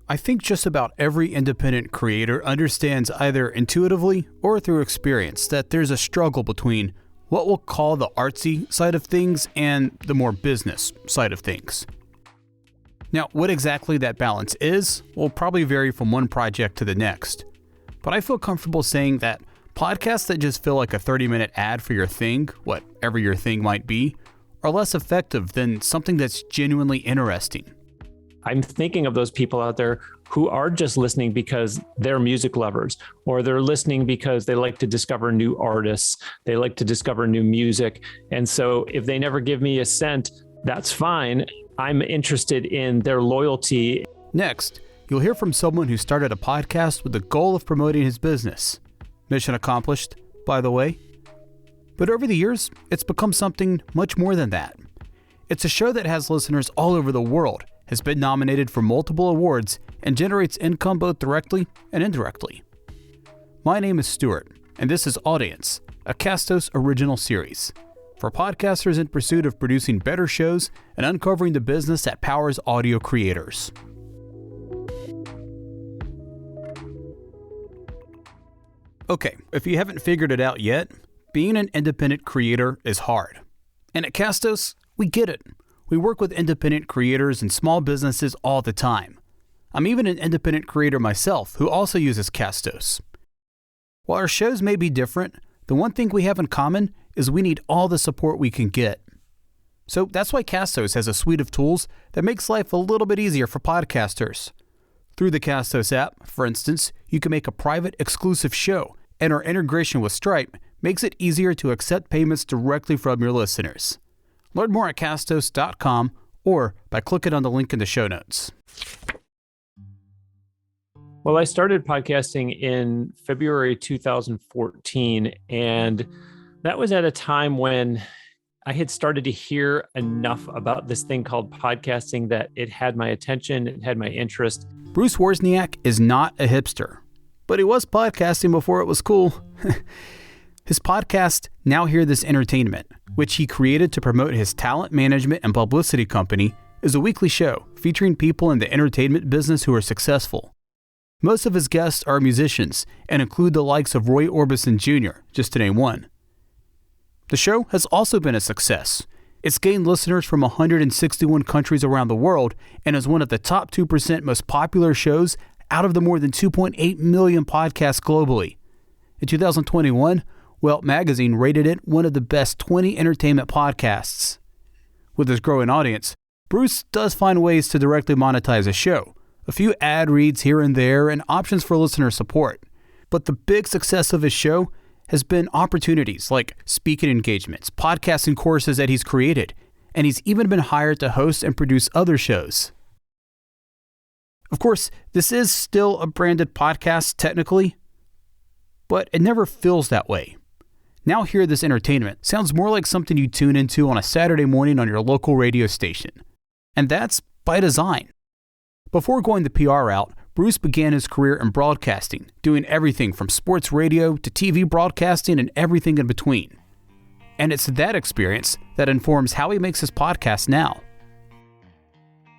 I think just about every independent creator understands either intuitively or through experience that there's a struggle between what we'll call the artsy side of things and the more business side of things. Now, what exactly that balance is will probably vary from one project to the next, but I feel comfortable saying that podcasts that just feel like a 30-minute ad for your thing, whatever your thing might be, are less effective than something that's genuinely interesting. I'm thinking of those people out there who are just listening because they're music lovers, or they're listening because they like to discover new artists, they like to discover new music. And so if they never give me a cent, that's fine. I'm interested in their loyalty. Next, you'll hear from someone who started a podcast with the goal of promoting his business. Mission accomplished, by the way. But over the years, it's become something much more than that. It's a show that has listeners all over the world, has been nominated for multiple awards, and generates income both directly and indirectly. My name is Stuart, and this is Audience, a Castos original series, for podcasters in pursuit of producing better shows and uncovering the business that powers audio creators. Okay, if you haven't figured it out yet, being an independent creator is hard. And at Castos, we get it. We work with independent creators and small businesses all the time. I'm even an independent creator myself who also uses Castos. While our shows may be different, the one thing we have in common is we need all the support we can get. So that's why Castos has a suite of tools that makes life a little bit easier for podcasters. Through the Castos app, for instance, you can make a private exclusive show, and our integration with Stripe makes it easier to accept payments directly from your listeners. Learn more at castos.com or by clicking on the link in the show notes. Well, I started podcasting in February 2014, and that was at a time when I had started to hear enough about this thing called podcasting that it had my attention, it had my interest. Bruce Wawrzyniak is not a hipster, but he was podcasting before it was cool. His podcast, Now Hear This Entertainment, which he created to promote his talent management and publicity company, is a weekly show featuring people in the entertainment business who are successful. Most of his guests are musicians and include the likes of Roy Orbison Jr., just to name one. The show has also been a success. It's gained listeners from 161 countries around the world and is one of the top 2% most popular shows out of the more than 2.8 million podcasts globally. In 2021, Welt magazine rated it one of the best 20 entertainment podcasts. With his growing audience, Bruce does find ways to directly monetize a show, a few ad reads here and there, and options for listener support. But the big success of his show has been opportunities like speaking engagements, podcasting courses that he's created, and he's even been hired to host and produce other shows. Of course, this is still a branded podcast technically, but it never feels that way. Now Hear This Entertainment sounds more like something you tune into on a Saturday morning on your local radio station. And that's by design. Before going the PR route, Bruce began his career in broadcasting, doing everything from sports radio to TV broadcasting and everything in between. And it's that experience that informs how he makes his podcast now.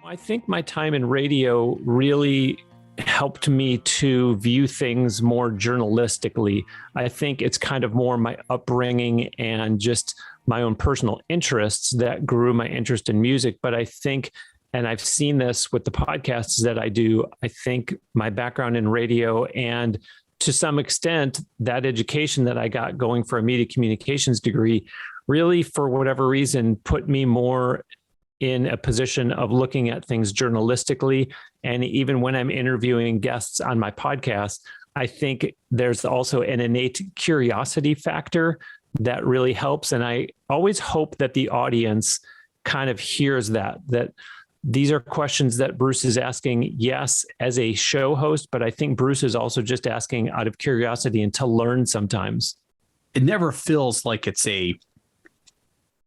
I think my time in radio really helped me to view things more journalistically. I think it's kind of more my upbringing and just my own personal interests that grew my interest in music. But I think, and I've seen this with the podcasts that I do, I think my background in radio and to some extent that education that I got going for a media communications degree really, for whatever reason, put me more in a position of looking at things journalistically. And even when I'm interviewing guests on my podcast, I think there's also an innate curiosity factor that really helps. And I always hope that the audience kind of hears that these are questions that Bruce is asking, yes, as a show host, but I think Bruce is also just asking out of curiosity and to learn sometimes. It never feels like it's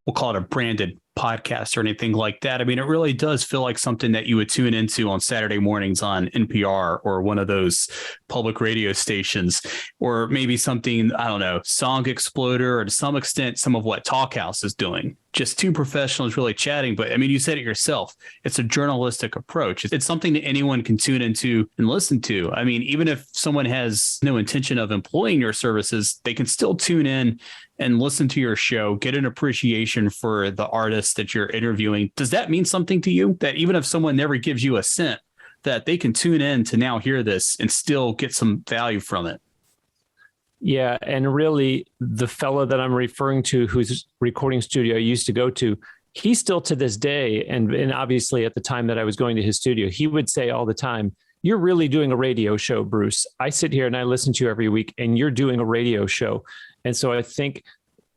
we'll call it a branded podcast or anything like that. I mean, it really does feel like something that you would tune into on Saturday mornings on NPR or one of those public radio stations, or maybe something, I don't know, Song Exploder, or to some extent, some of what Talkhouse is doing. just two professionals really chatting. But I mean, you said it yourself. It's a journalistic approach. It's something that anyone can tune into and listen to. I mean, even if someone has no intention of employing your services, they can still tune in and listen to your show, get an appreciation for the artist that you're interviewing. Does that mean something to you, that even if someone never gives you a cent, that they can tune in to now hear this and still get some value from it? Yeah. And really, the fellow that I'm referring to, whose recording studio I used to go to, he still to this day, and obviously at the time that I was going to his studio, he would say all the time, "You're really doing a radio show, Bruce. I sit here and I listen to you every week, and you're doing a radio show." And so I think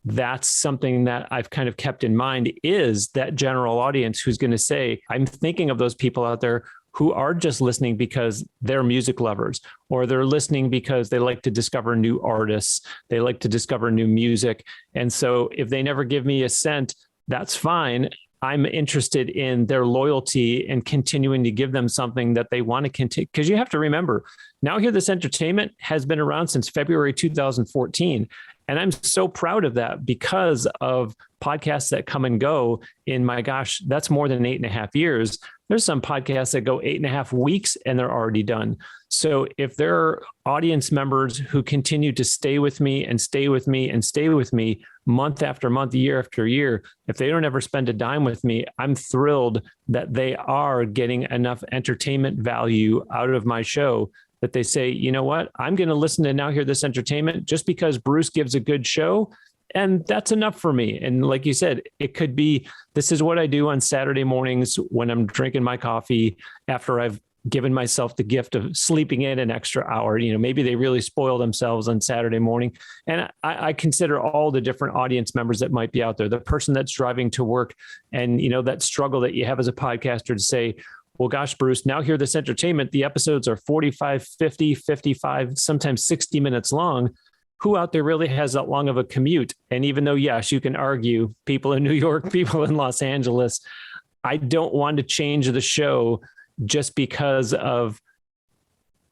that's something that I've kind of kept in mind, is that general audience who's going to say, I'm thinking of those people out there who are just listening because they're music lovers, or they're listening because they like to discover new artists. They like to discover new music. And so if they never give me a cent, that's fine. I'm interested in their loyalty and continuing to give them something that they want to continue. Because you have to remember, Now Hear This Entertainment has been around since February 2014. And I'm so proud of that, because of podcasts that come and go in, my gosh, that's more than 8.5 years. There's some podcasts that go 8.5 weeks and they're already done. So if there are audience members who continue to stay with me and stay with me and stay with me month after month, year after year, if they don't ever spend a dime with me, I'm thrilled that they are getting enough entertainment value out of my show that they say, you know what, I'm going to listen to Now Hear This Entertainment just because Bruce gives a good show. And that's enough for me. And like you said, it could be, this is what I do on Saturday mornings when I'm drinking my coffee after I've given myself the gift of sleeping in an extra hour. You know, maybe they really spoil themselves on Saturday morning. And I consider all the different audience members that might be out there, the person that's driving to work, and, you know, that struggle that you have as a podcaster to say, well, gosh, Bruce, Now Hear This Entertainment, the episodes are 45, 50, 55, sometimes 60 minutes long. Who out there really has that long of a commute? And even though, yes, you can argue people in New York, people in Los Angeles, I don't want to change the show just because of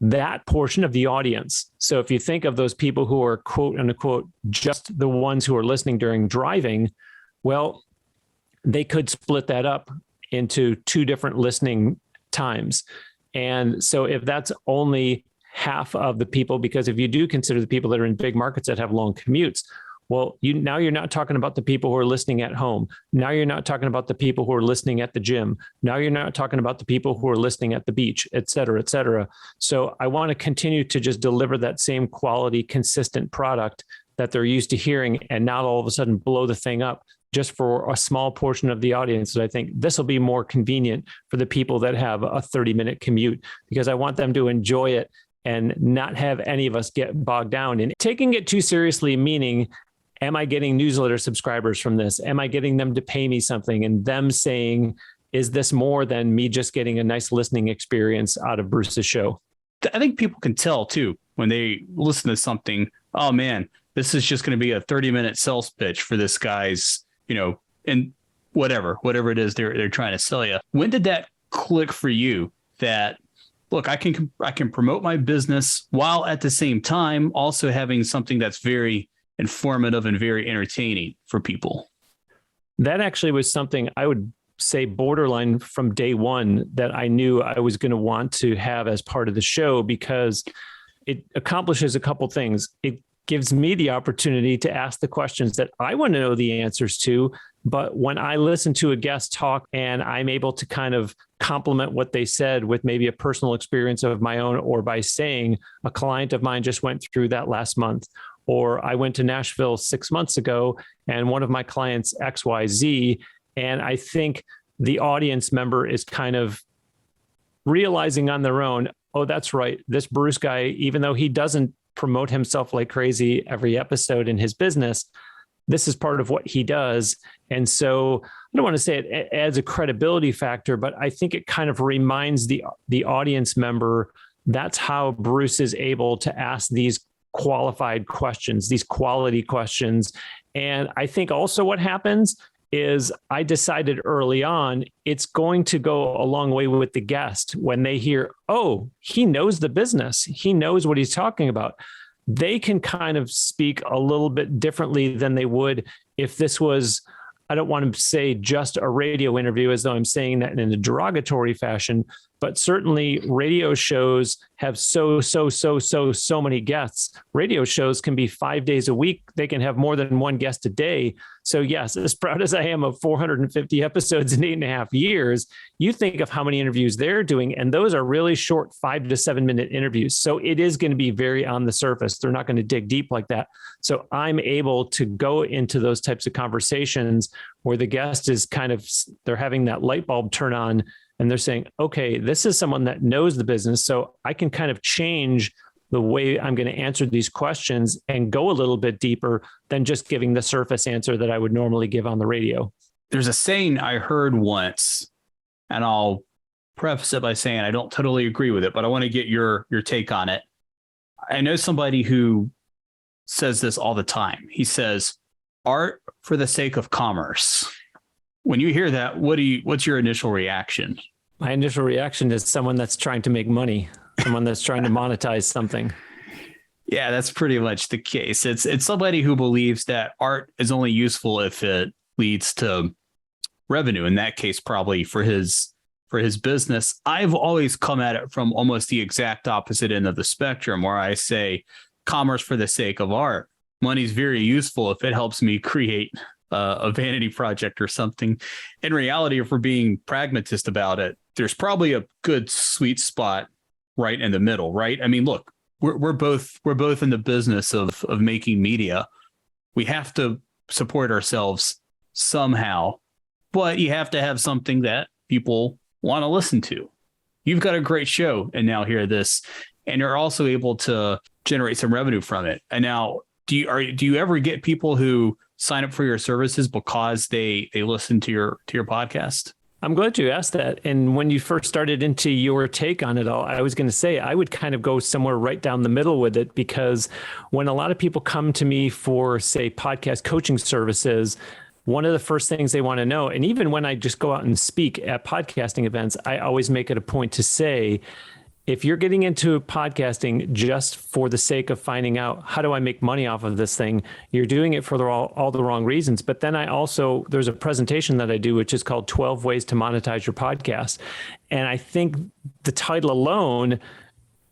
that portion of the audience. So if you think of those people who are, quote unquote, just the ones who are listening during driving, well, they could split that up into 2 different listening times. And so if that's only half of the people, because if you do consider the people that are in big markets that have long commutes, well, now you're not talking about the people who are listening at home. Now you're not talking about the people who are listening at the gym. Now you're not talking about the people who are listening at the beach, et cetera, et cetera. So I want to continue to just deliver that same quality, consistent product that they're used to hearing, and not all of a sudden blow the thing up just for a small portion of the audience. And I think this will be more convenient for the people that have a 30-minute commute, because I want them to enjoy it and not have any of us get bogged down in taking it too seriously, meaning, am I getting newsletter subscribers from this? Am I getting them to pay me something? And them saying, is this more than me just getting a nice listening experience out of Bruce's show? I think people can tell too, when they listen to something, oh man, this is just going to be a 30-minute sales pitch for this guy's, you know, and whatever it is they're trying to sell you. When did that click for you that, look, I can promote my business while at the same time also having something that's very informative and very entertaining for people? That actually was something I would say borderline from day one that I knew I was going to want to have as part of the show, because it accomplishes a couple things. It gives me the opportunity to ask the questions that I want to know the answers to. But when I listen to a guest talk and I'm able to kind of complement what they said with maybe a personal experience of my own, or by saying a client of mine just went through that last month, or I went to Nashville 6 months ago and one of my clients XYZ, and I think the audience member is kind of realizing on their own, oh, that's right, this Bruce guy, even though he doesn't promote himself like crazy every episode in his business, this is part of what he does. And so I don't want to say it adds a credibility factor, but I think it kind of reminds the audience member that's how Bruce is able to ask these qualified questions, these quality questions. And I think also what happens is I decided early on, it's going to go a long way with the guest when they hear, oh, he knows the business. He knows what he's talking about. They can kind of speak a little bit differently than they would if this was I don't want to say just a radio interview as though I'm saying that in a derogatory fashion, but certainly radio shows have so many guests. Radio shows can be 5 days a week. They can have more than one guest a day. So yes, as proud as I am of 450 episodes in 8.5 years, you think of how many interviews they're doing, and those are really short 5 to 7 minute interviews. So it is going to be very on the surface. They're not going to dig deep like that. So I'm able to go into those types of conversations where the guest is they're having that light bulb turn on and they're saying, okay, this is someone that knows the business. So I can kind of change the way I'm going to answer these questions and go a little bit deeper than just giving the surface answer that I would normally give on the radio. There's a saying I heard once, and I'll preface it by saying I don't totally agree with it, but I want to get your take on it. I know somebody who says this all the time. He says, art for the sake of commerce. When you hear that, what's your initial reaction? My initial reaction is someone that's trying to make money, someone that's trying to monetize something. Yeah, that's pretty much the case. It's somebody who believes that art is only useful if it leads to revenue. In that case, probably for his business. I've always come at it from almost the exact opposite end of the spectrum, where I say commerce for the sake of art. Money's very useful if it helps me create a vanity project or something. In reality, if we're being pragmatist about it, there's probably a good sweet spot right in the middle, right? I mean, look, we're both in the business of making media. We have to support ourselves somehow, but you have to have something that people want to listen to. You've got a great show, and now hear this, and you're also able to generate some revenue from it. And now, do you ever get people who sign up for your services because they listen to your podcast? I'm glad you asked that. And when you first started into your take on it all, I was going to say I would kind of go somewhere right down the middle with it, because when a lot of people come to me for, say, podcast coaching services, one of the first things they want to know, and even when I just go out and speak at podcasting events, I always make it a point to say, if you're getting into podcasting just for the sake of finding out how do I make money off of this thing, you're doing it for all the wrong reasons. But then there's a presentation that I do, which is called 12 Ways to Monetize Your Podcast. And I think the title alone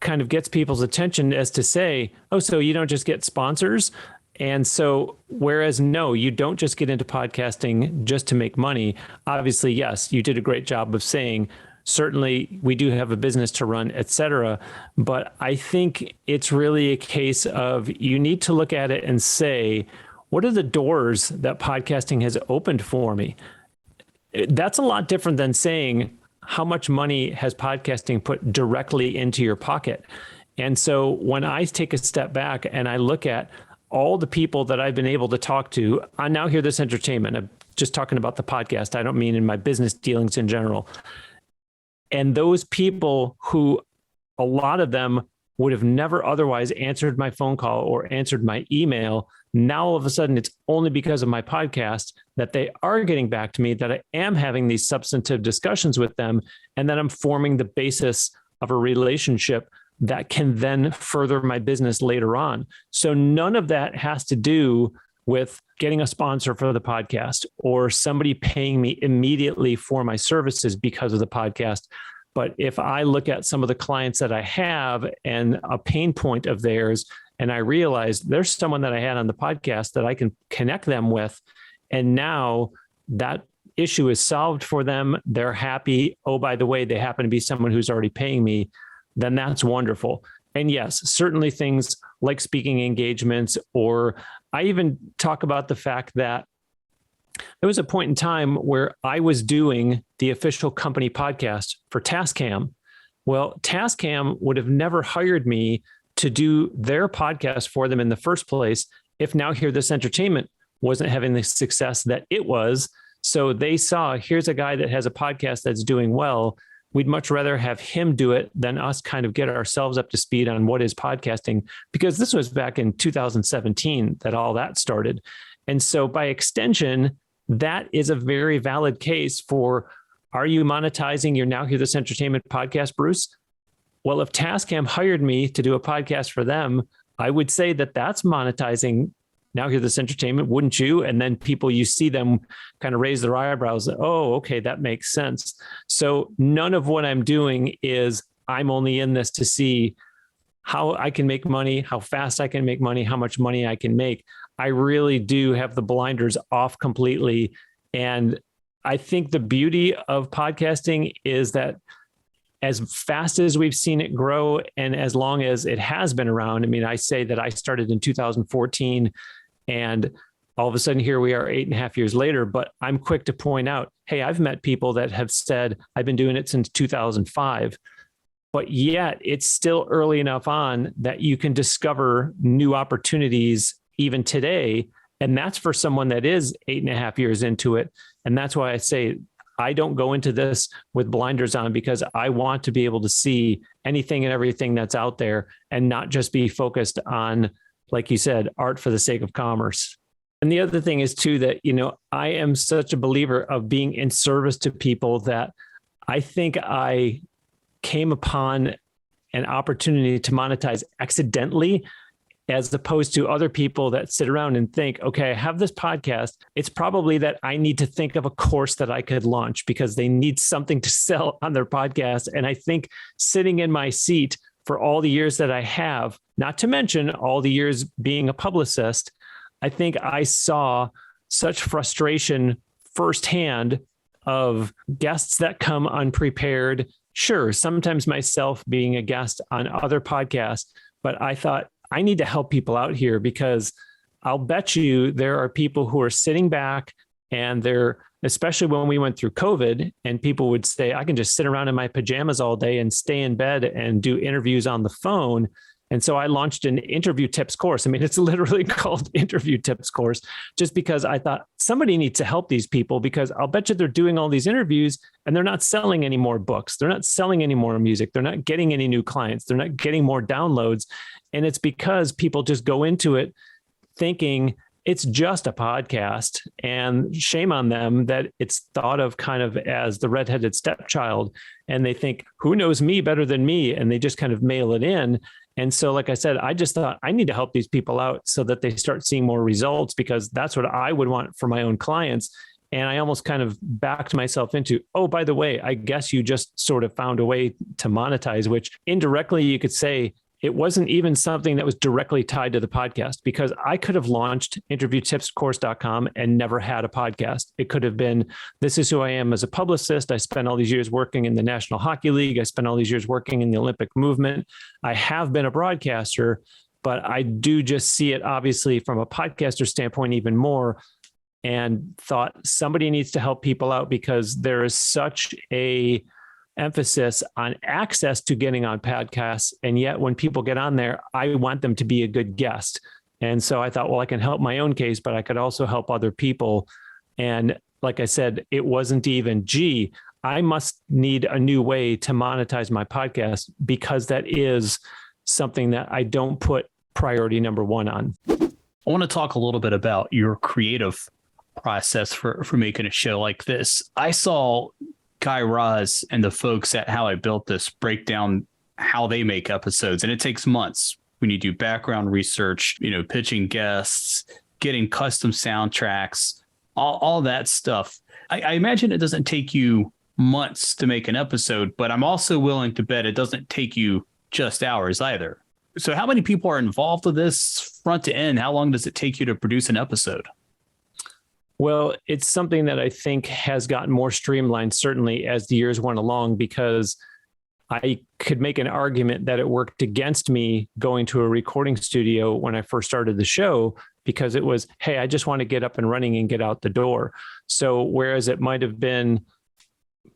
kind of gets people's attention as to say, oh, so you don't just get sponsors? And so, whereas no, you don't just get into podcasting just to make money. Obviously, yes, you did a great job of saying, certainly we do have a business to run, et cetera. But I think it's really a case of you need to look at it and say, what are the doors that podcasting has opened for me? That's a lot different than saying, how much money has podcasting put directly into your pocket? And so when I take a step back and I look at all the people that I've been able to talk to, I now hear this entertainment. I'm just talking about the podcast. I don't mean in my business dealings in general. And those people who, a lot of them would have never otherwise answered my phone call or answered my email, now all of a sudden it's only because of my podcast that they are getting back to me, that I am having these substantive discussions with them, and that I'm forming the basis of a relationship that can then further my business later on. So none of that has to do with getting a sponsor for the podcast or somebody paying me immediately for my services because of the podcast. But if I look at some of the clients that I have and a pain point of theirs, and I realize there's someone that I had on the podcast that I can connect them with, and now that issue is solved for them, they're happy. Oh, by the way, they happen to be someone who's already paying me, then that's wonderful. And yes, certainly things like speaking engagements, or I even talk about the fact that there was a point in time where I was doing the official company podcast for Tascam. Well, Tascam would have never hired me to do their podcast for them in the first place if Now Hear This Entertainment wasn't having the success that it was. So they saw, here's a guy that has a podcast that's doing well. We'd much rather have him do it than us kind of get ourselves up to speed on what is podcasting, because this was back in 2017 that all that started. And so by extension, that is a very valid case for, are you monetizing your Now Hear This Entertainment podcast, Bruce? Well, if Tascam hired me to do a podcast for them, I would say that that's monetizing now hear this entertainment, wouldn't you? And then you see them kind of raise their eyebrows. Oh, okay, that makes sense. So none of what I'm doing is I'm only in this to see how I can make money, how fast I can make money, how much money I can make. I really do have the blinders off completely. And I think the beauty of podcasting is that as fast as we've seen it grow and as long as it has been around, I mean, I say that I started in 2014 and all of a sudden here we are 8.5 years later, but I'm quick to point out, hey, I've met people that have said, I've been doing it since 2005, but yet it's still early enough on that you can discover new opportunities even today. And that's for someone that is 8.5 years into it. And that's why I say, I don't go into this with blinders on because I want to be able to see anything and everything that's out there and not just be focused on, like you said, art for the sake of commerce. And the other thing is too, that, I am such a believer of being in service to people that I think I came upon an opportunity to monetize accidentally, as opposed to other people that sit around and think, okay, I have this podcast. It's probably that I need to think of a course that I could launch because they need something to sell on their podcast. And I think sitting in my seat for all the years that I have, not to mention all the years being a publicist, I think I saw such frustration firsthand of guests that come unprepared. Sure, sometimes myself being a guest on other podcasts, but I thought, I need to help people out here because I'll bet you there are people who are sitting back and especially when we went through COVID and people would say, I can just sit around in my pajamas all day and stay in bed and do interviews on the phone. And so I launched an interview tips course. I mean, it's literally called interview tips course, just because I thought somebody needs to help these people because I'll bet you they're doing all these interviews and they're not selling any more books. They're not selling any more music. They're not getting any new clients. They're not getting more downloads. And it's because people just go into it thinking it's just a podcast, and shame on them that it's thought of kind of as the redheaded stepchild. And they think, who knows me better than me? And they just kind of mail it in. And so, like I said, I just thought I need to help these people out so that they start seeing more results, because that's what I would want for my own clients. And I almost kind of backed myself into, oh, by the way, I guess you just sort of found a way to monetize, which indirectly you could say it wasn't even something that was directly tied to the podcast, because I could have launched interviewtipscourse.com and never had a podcast. It could have been, this is who I am as a publicist. I spent all these years working in the National Hockey League. I spent all these years working in the Olympic movement. I have been a broadcaster, but I do just see it obviously from a podcaster standpoint even more, and thought somebody needs to help people out because there is such a emphasis on access to getting on podcasts. And yet when people get on there, I want them to be a good guest. And so I thought, well, I can help my own case, but I could also help other people. And like I said, it wasn't even, gee, I must need a new way to monetize my podcast, because that is something that I don't put priority number one on. I want to talk a little bit about your creative process for making a show like this. I saw Guy Raz and the folks at How I Built This break down how they make episodes, and it takes months when you do background research, pitching guests, getting custom soundtracks, all that stuff. I imagine it doesn't take you months to make an episode, but I'm also willing to bet it doesn't take you just hours either. So how many people are involved with this front to end? How long does it take you to produce an episode? Well, it's something that I think has gotten more streamlined, certainly as the years went along, because I could make an argument that it worked against me going to a recording studio when I first started the show, because it was, hey, I just want to get up and running and get out the door. So whereas it might have been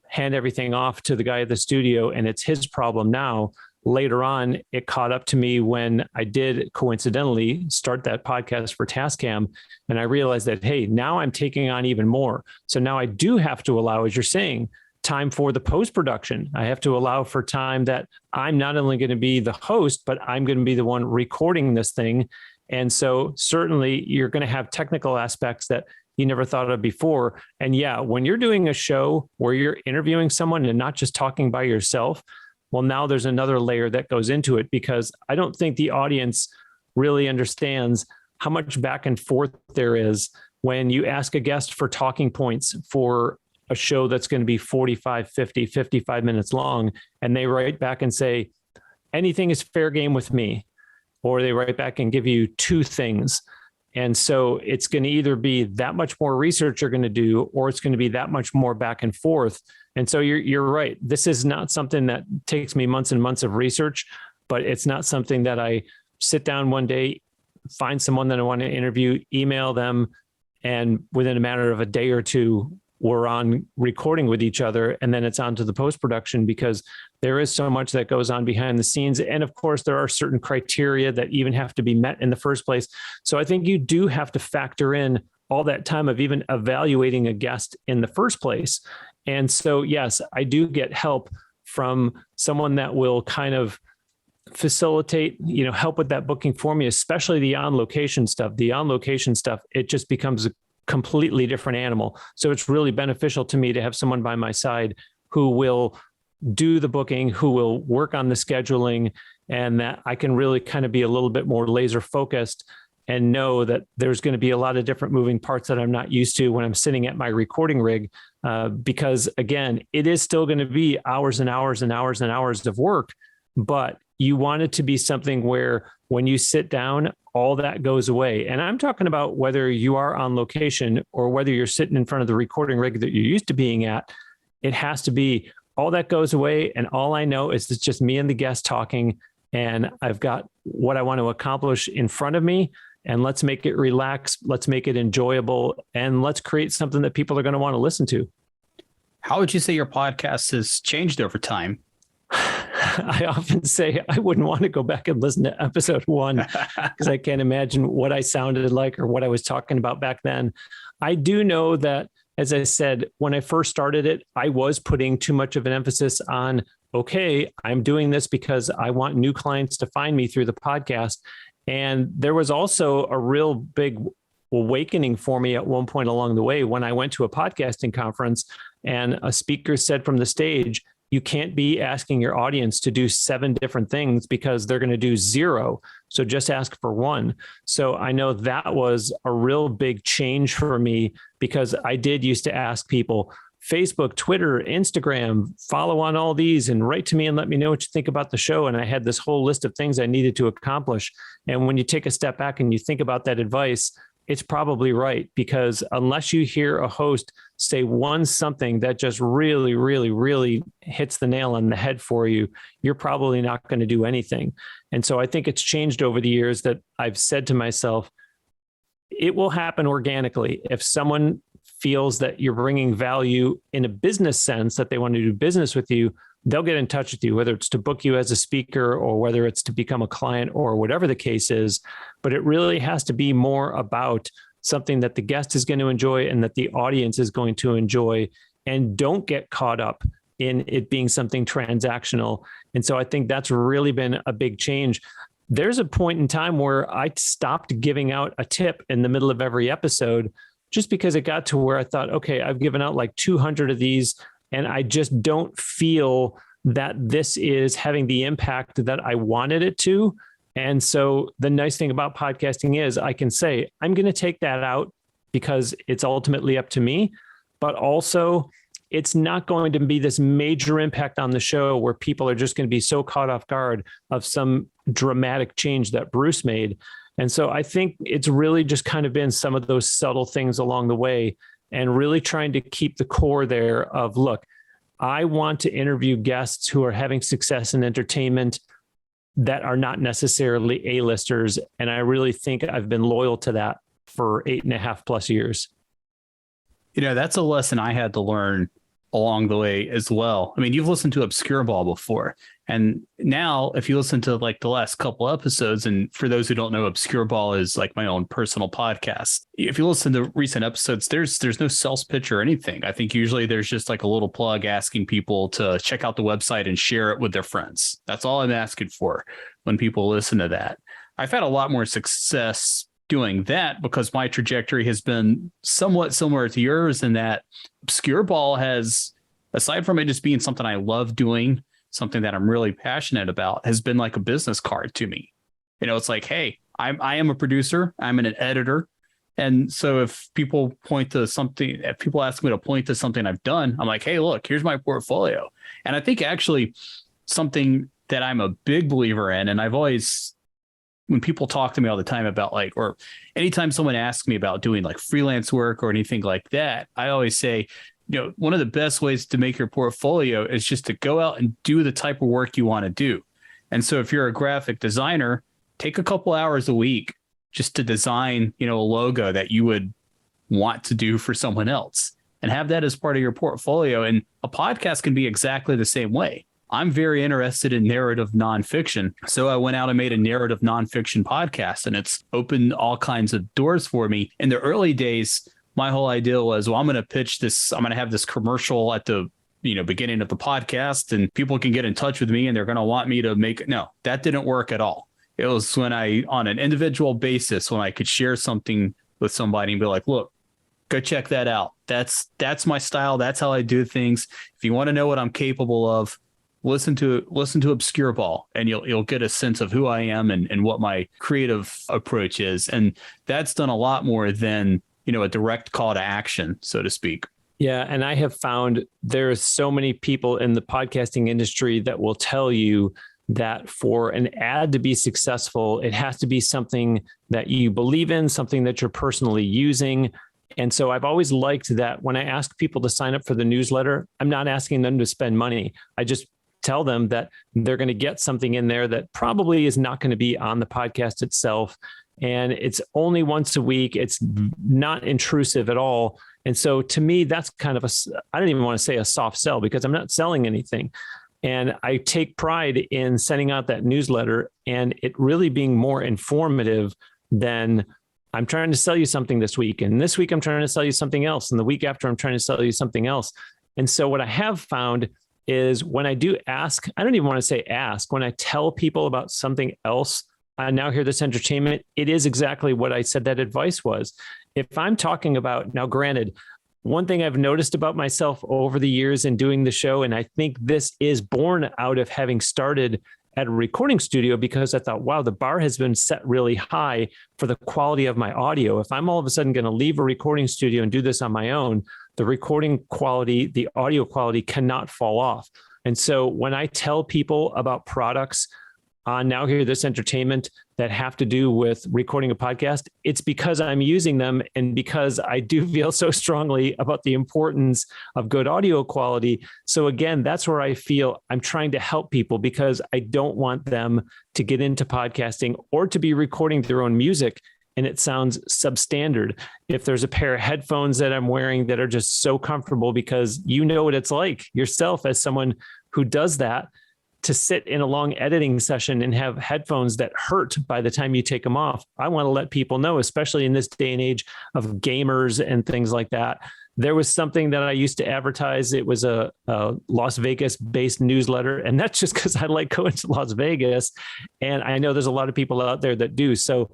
hand everything off to the guy at the studio and it's his problem now, later on, it caught up to me when I did coincidentally start that podcast for Tascam. And I realized that, hey, now I'm taking on even more. So now I do have to allow, as you're saying, time for the post-production. I have to allow for time that I'm not only going to be the host, but I'm going to be the one recording this thing. And so certainly you're going to have technical aspects that you never thought of before. And yeah, when you're doing a show where you're interviewing someone and not just talking by yourself, well, now there's another layer that goes into it, because I don't think the audience really understands how much back and forth there is when you ask a guest for talking points for a show that's going to be 45, 50, 55 minutes long, and they write back and say, anything is fair game with me, or they write back and give you two things. And so it's going to either be that much more research you're going to do, or it's going to be that much more back and forth. And so you're right. This is not something that takes me months and months of research, but it's not something that I sit down one day, find someone that I want to interview, email them, and within a matter of a day or two, we're on recording with each other, and then it's on to the post-production, because there is so much that goes on behind the scenes. And of course, there are certain criteria that even have to be met in the first place. So I think you do have to factor in all that time of even evaluating a guest in the first place. And so, yes, I do get help from someone that will kind of facilitate, help with that booking for me, especially the on-location stuff. The on-location stuff, it just becomes a completely different animal. So it's really beneficial to me to have someone by my side who will do the booking, who will work on the scheduling, and that I can really kind of be a little bit more laser focused and know that there's going to be a lot of different moving parts that I'm not used to when I'm sitting at my recording rig. Because again, it is still going to be hours and hours and hours and hours of work, but you want it to be something where when you sit down, all that goes away. And I'm talking about whether you are on location or whether you're sitting in front of the recording rig that you're used to being at. It has to be all that goes away. And all I know is it's just me and the guest talking, and I've got what I want to accomplish in front of me. And let's make it relaxed. Let's make it enjoyable. And let's create something that people are going to want to listen to. How would you say your podcast has changed over time? I often say I wouldn't want to go back and listen to episode 1 because I can't imagine what I sounded like or what I was talking about back then. I do know that, as I said, when I first started it, I was putting too much of an emphasis on, okay, I'm doing this because I want new clients to find me through the podcast. And there was also a real big awakening for me at one point along the way when I went to a podcasting conference and a speaker said from the stage, you can't be asking your audience to do 7 different things because they're going to do 0. So just ask for 1. So I know that was a real big change for me, because I did used to ask people, Facebook, Twitter, Instagram, follow on all these and write to me and let me know what you think about the show. And I had this whole list of things I needed to accomplish. And when you take a step back and you think about that advice, it's probably right, because unless you hear a host say something that just really, really, really hits the nail on the head for you, you're probably not going to do anything. And so I think it's changed over the years that I've said to myself, it will happen organically. If someone feels that you're bringing value in a business sense, that they want to do business with you, they'll get in touch with you, whether it's to book you as a speaker or whether it's to become a client or whatever the case is. But it really has to be more about something that the guest is going to enjoy and that the audience is going to enjoy, and don't get caught up in it being something transactional. And so I think that's really been a big change. There's a point in time where I stopped giving out a tip in the middle of every episode, just because it got to where I thought, okay, I've given out like 200 of these, and I just don't feel that this is having the impact that I wanted it to. And so the nice thing about podcasting is I can say, I'm going to take that out because it's ultimately up to me, but also it's not going to be this major impact on the show where people are just going to be so caught off guard of some dramatic change that Bruce made. And so I think it's really just kind of been some of those subtle things along the way, and really trying to keep the core there of, look, I want to interview guests who are having success in entertainment that are not necessarily A-listers. And I really think I've been loyal to that for 8.5+ years. That's a lesson I had to learn along the way as well. I mean, you've listened to Obscure Ball before, and now if you listen to like the last couple episodes, and for those who don't know, Obscure Ball is like my own personal podcast. If you listen to recent episodes, there's no sales pitch or anything. I think usually there's just like a little plug asking people to check out the website and share it with their friends. That's all I'm asking for when people listen to that. I've had a lot more success doing that because my trajectory has been somewhat similar to yours, in that Obscure Ball has, aside from it just being something I love doing, something that I'm really passionate about, has been like a business card to me. It's like, hey, I am a producer. I'm an editor. And so if people ask me to point to something I've done, I'm like, hey, look, here's my portfolio. And I think actually something that I'm a big believer in, and I've always, when people talk to me all the time about or anytime someone asks me about doing like freelance work or anything like that, I always say, one of the best ways to make your portfolio is just to go out and do the type of work you want to do. And so if you're a graphic designer, take a couple hours a week just to design, a logo that you would want to do for someone else and have that as part of your portfolio. And a podcast can be exactly the same way. I'm very interested in narrative nonfiction. So I went out and made a narrative nonfiction podcast, and it's opened all kinds of doors for me. In the early days, my whole idea was, well, I'm going to pitch this. I'm going to have this commercial at the beginning of the podcast, and people can get in touch with me and they're going to want me to no, that didn't work at all. It was when on an individual basis, when I could share something with somebody and be like, look, go check that out. That's my style. That's how I do things. If you want to know what I'm capable of, listen to Obscure Ball, and you'll get a sense of who I am and what my creative approach is. And that's done a lot more than, a direct call to action, so to speak. Yeah. And I have found there's so many people in the podcasting industry that will tell you that for an ad to be successful, it has to be something that you believe in, something that you're personally using. And so I've always liked that when I ask people to sign up for the newsletter, I'm not asking them to spend money. I just tell them that they're going to get something in there that probably is not going to be on the podcast itself. And it's only once a week. It's not intrusive at all. And so to me, that's kind of I don't even want to say a soft sell, because I'm not selling anything. And I take pride in sending out that newsletter and it really being more informative than I'm trying to sell you something this week. And this week I'm trying to sell you something else. And the week after I'm trying to sell you something else. And so what I have found is when I do ask, I don't even want to say ask, when I tell people about something else, I now hear this entertainment, it is exactly what I said that advice was. If I'm talking about, now granted, one thing I've noticed about myself over the years in doing the show, and I think this is born out of having started at a recording studio, because I thought, wow, the bar has been set really high for the quality of my audio. If I'm all of a sudden going to leave a recording studio and do this on my own, the recording quality, the audio quality cannot fall off. And so when I tell people about products on Now Hear This Entertainment that have to do with recording a podcast, it's because I'm using them and because I do feel so strongly about the importance of good audio quality. So again, that's where I feel I'm trying to help people, because I don't want them to get into podcasting or to be recording their own music and it sounds substandard. If there's a pair of headphones that I'm wearing that are just so comfortable, because you know what it's like yourself as someone who does that, to sit in a long editing session and have headphones that hurt by the time you take them off. I want to let people know, especially in this day and age of gamers and things like that. There was something that I used to advertise. It was a Las Vegas based newsletter. And that's just because I like going to Las Vegas. And I know there's a lot of people out there that do. So,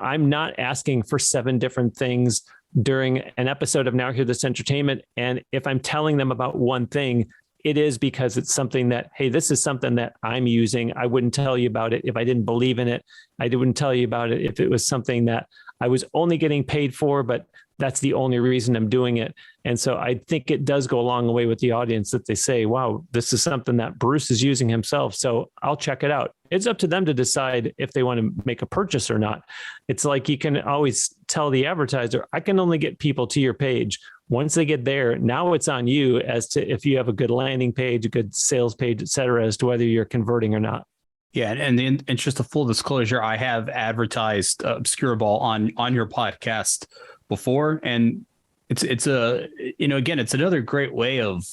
I'm not asking for 7 different things during an episode of Now Hear This Entertainment. And if I'm telling them about one thing, it is because it's something that, hey, this is something that I'm using. I wouldn't tell you about it if I didn't believe in it. I wouldn't tell you about it if it was something that I was only getting paid for, but that's the only reason I'm doing it. And so I think it does go a long way with the audience that they say, wow, this is something that Bruce is using himself, so I'll check it out. It's up to them to decide if they want to make a purchase or not. It's like you can always tell the advertiser, I can only get people to your page. Once they get there, now it's on you as to if you have a good landing page, a good sales page, et cetera, as to whether you're converting or not. Yeah. And in just a full disclosure, I have advertised Obscure Ball on your podcast before. And it's again, it's another great way of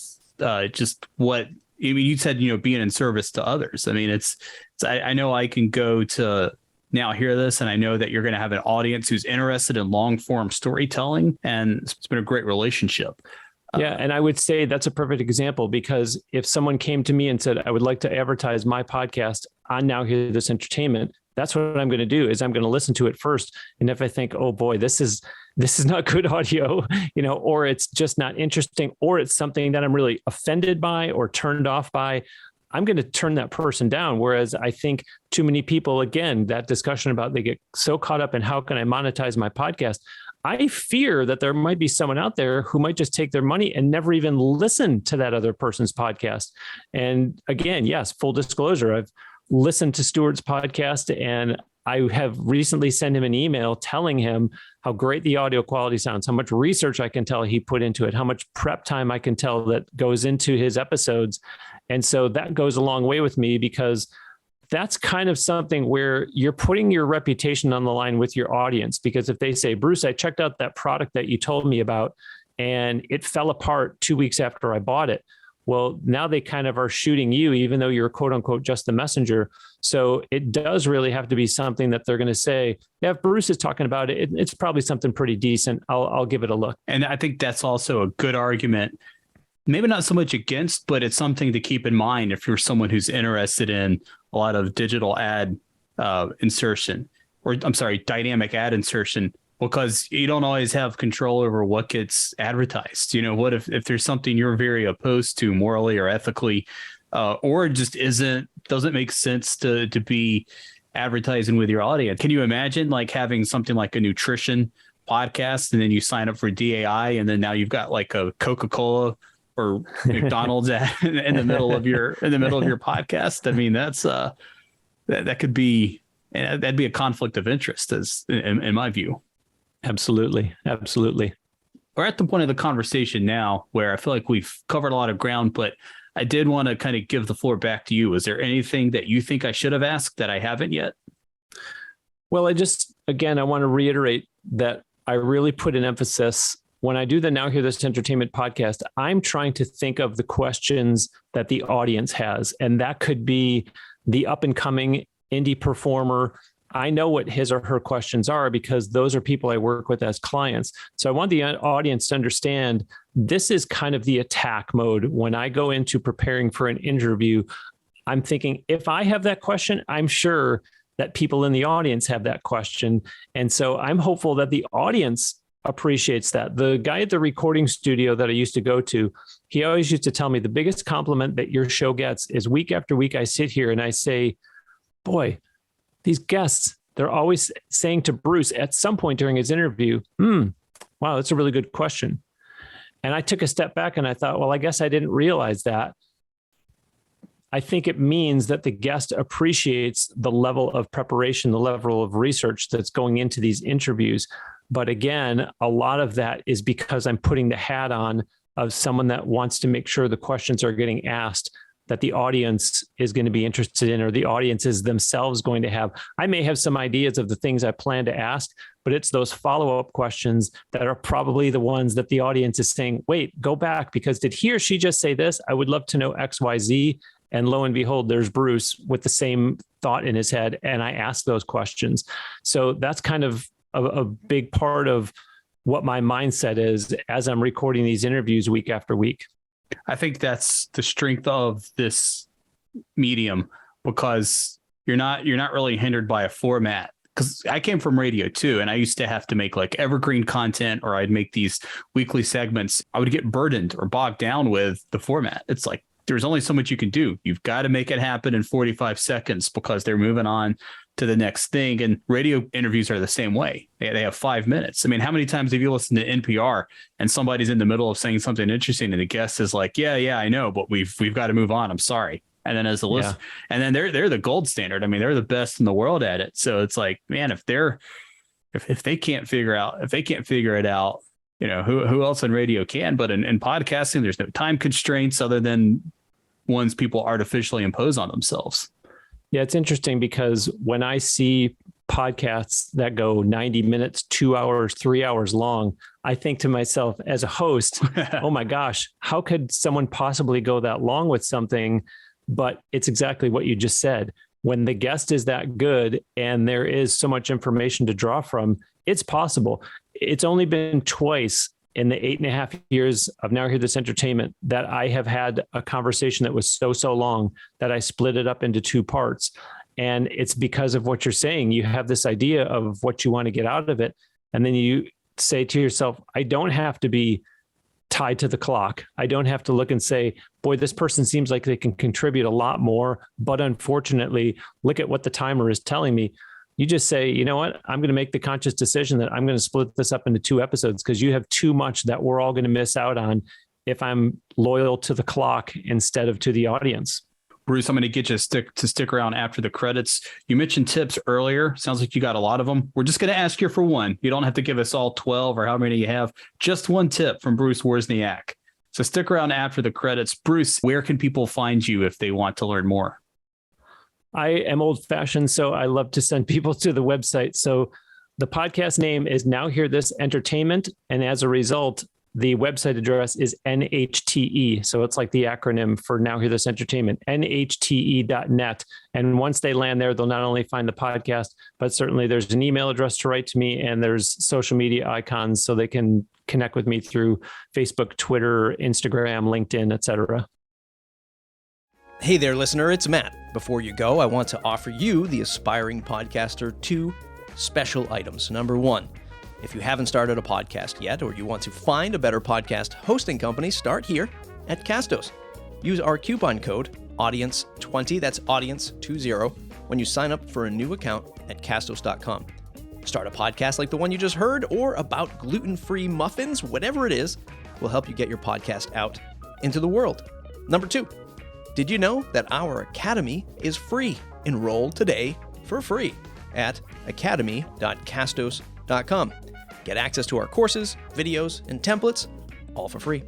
just what, you said, being in service to others. I mean, I know I can go to Now Hear This, and I know that you're going to have an audience who's interested in long form storytelling, and it's been a great relationship. Yeah. And I would say that's a perfect example, because if someone came to me and said, I would like to advertise my podcast on Now Hear This Entertainment, that's what I'm going to do, is I'm going to listen to it first. And if I think, oh boy, this is not good audio, or it's just not interesting, or it's something that I'm really offended by or turned off by, I'm going to turn that person down. Whereas I think too many people, again, that discussion about they get so caught up in how can I monetize my podcast. I fear that there might be someone out there who might just take their money and never even listen to that other person's podcast. And again, yes, full disclosure, I've listened to Stuart's podcast, and I have recently sent him an email telling him how great the audio quality sounds, how much research I can tell he put into it, how much prep time I can tell that goes into his episodes. And so that goes a long way with me, because that's kind of something where you're putting your reputation on the line with your audience. Because if they say, Bruce, I checked out that product that you told me about and it fell apart 2 weeks after I bought it. Well, now they kind of are shooting you, even though you're quote unquote just the messenger. So it does really have to be something that they're going to say, yeah, if Bruce is talking about it, it's probably something pretty decent. I'll give it a look. And I think that's also a good argument. Maybe not so much against, but it's something to keep in mind if you're someone who's interested in a lot of digital ad insertion, or I'm sorry, dynamic ad insertion, because you don't always have control over what gets advertised. You know, what if there's something you're very opposed to morally or ethically, or just doesn't make sense to be advertising with your audience? Can you imagine like having something like a nutrition podcast and then you sign up for DAI and then now you've got like a Coca-Cola or McDonald's ad in the middle of your podcast? I mean, that's that could be, that'd be a conflict of interest, as in my view. Absolutely. We're at the point of the conversation now where I feel like we've covered a lot of ground, but I did want to kind of give the floor back to you. Is there anything that you think I should have asked that I haven't yet? Well, I want to reiterate that I really put an emphasis when I do the Now Hear This Entertainment podcast. I'm trying to think of the questions that the audience has, and that could be the up and coming indie performer. I know what his or her questions are because those are people I work with as clients. So I want the audience to understand this is kind of the attack mode. When I go into preparing for an interview, I'm thinking, if I have that question, I'm sure that people in the audience have that question. And so I'm hopeful that the audience appreciates that. The guy at the recording studio that I used to go to, he always used to tell me the biggest compliment that your show gets is week after week, I sit here and I say, boy, these guests, they're always saying to Bruce at some point during his interview, wow, that's a really good question. And I took a step back and I thought, well, I guess I didn't realize that. I think it means that the guest appreciates the level of preparation, the level of research that's going into these interviews. But again, a lot of that is because I'm putting the hat on of someone that wants to make sure the questions are getting asked that the audience is going to be interested in, or the audience is themselves going to have. I may have some ideas of the things I plan to ask, but it's those follow-up questions that are probably the ones that the audience is saying, wait, go back, because did he or she just say this? I would love to know X, Y, Z. And lo and behold, there's Bruce with the same thought in his head. And I ask those questions. So that's kind of a big part of what my mindset is as I'm recording these interviews week after week. I think that's the strength of this medium, because you're not really hindered by a format. Because I came from radio too, and I used to have to make like evergreen content, or I'd make these weekly segments. I would get burdened or bogged down with the format. It's like there's only so much you can do. You've got to make it happen in 45 seconds because they're moving on to the next thing. And radio interviews are the same way. They have 5 minutes. I mean, how many times have you listened to NPR and somebody's in the middle of saying something interesting and the guest is like, yeah, I know, but we've got to move on. I'm sorry. And then as a listener, and then they're the gold standard. I mean, they're the best in the world at it. So it's like, man, if they can't figure it out, you know, who else in radio can? But in podcasting, there's no time constraints other than ones people artificially impose on themselves. Yeah, it's interesting because when I see podcasts that go 90 minutes, 2 hours, 3 hours long, I think to myself as a host, oh my gosh, how could someone possibly go that long with something? But it's exactly what you just said. When the guest is that good and there is so much information to draw from, it's possible. It's only been twice in the 8.5 years of Now Hear This Entertainment that I have had a conversation that was so long that I split it up into 2 parts. And it's because of what you're saying. You have this idea of what you want to get out of it. And then you say to yourself, I don't have to be tied to the clock. I don't have to look and say, boy, this person seems like they can contribute a lot more, but unfortunately, look at what the timer is telling me. You just say, you know what, I'm going to make the conscious decision that I'm going to split this up into 2 episodes because you have too much that we're all going to miss out on if I'm loyal to the clock instead of to the audience. Bruce, I'm going to get you to stick around after the credits. You mentioned tips earlier. Sounds like you got a lot of them. We're just going to ask you for one. You don't have to give us all 12 or how many you have. Just one tip from Bruce Wawrzyniak. So stick around after the credits. Bruce, where can people find you if they want to learn more? I am old fashioned, so I love to send people to the website. So the podcast name is Now Hear This Entertainment. And as a result, the website address is NHTE. So it's like the acronym for Now Hear This Entertainment, nhte.net. And once they land there, they'll not only find the podcast, but certainly there's an email address to write to me and there's social media icons so they can connect with me through Facebook, Twitter, Instagram, LinkedIn, etc. Hey there, listener, it's Matt. Before you go, I want to offer you, the aspiring podcaster, 2 special items. Number 1, if you haven't started a podcast yet, or you want to find a better podcast hosting company, start here at Castos. Use our coupon code, AUDIENCE20, that's AUDIENCE20, when you sign up for a new account at castos.com. Start a podcast like the one you just heard, or about gluten-free muffins, whatever it is, will help you get your podcast out into the world. Number 2, did you know that our academy is free? Enroll today for free at academy.castos.com. Get access to our courses, videos, and templates, all for free.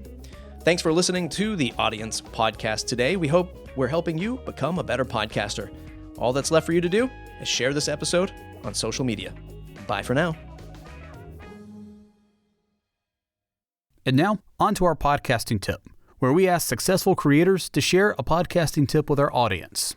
Thanks for listening to the Audience Podcast today. We hope we're helping you become a better podcaster. All that's left for you to do is share this episode on social media. Bye for now. And now, on to our podcasting tip, where we ask successful creators to share a podcasting tip with our audience.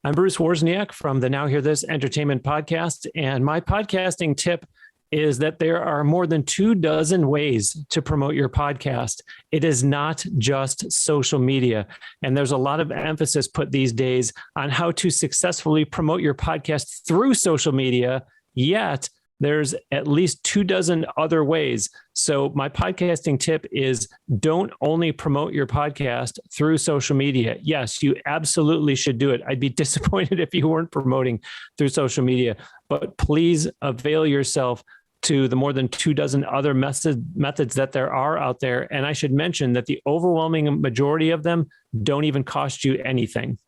I'm Bruce Wawrzyniak from the Now Hear This Entertainment podcast, and my podcasting tip is that there are more than 24 ways to promote your podcast. It is not just social media, and there's a lot of emphasis put these days on how to successfully promote your podcast through social media, yet there's at least 24 other ways. So my podcasting tip is don't only promote your podcast through social media. Yes, you absolutely should do it. I'd be disappointed if you weren't promoting through social media, but please avail yourself to the more than 24 other methods that there are out there. And I should mention that the overwhelming majority of them don't even cost you anything.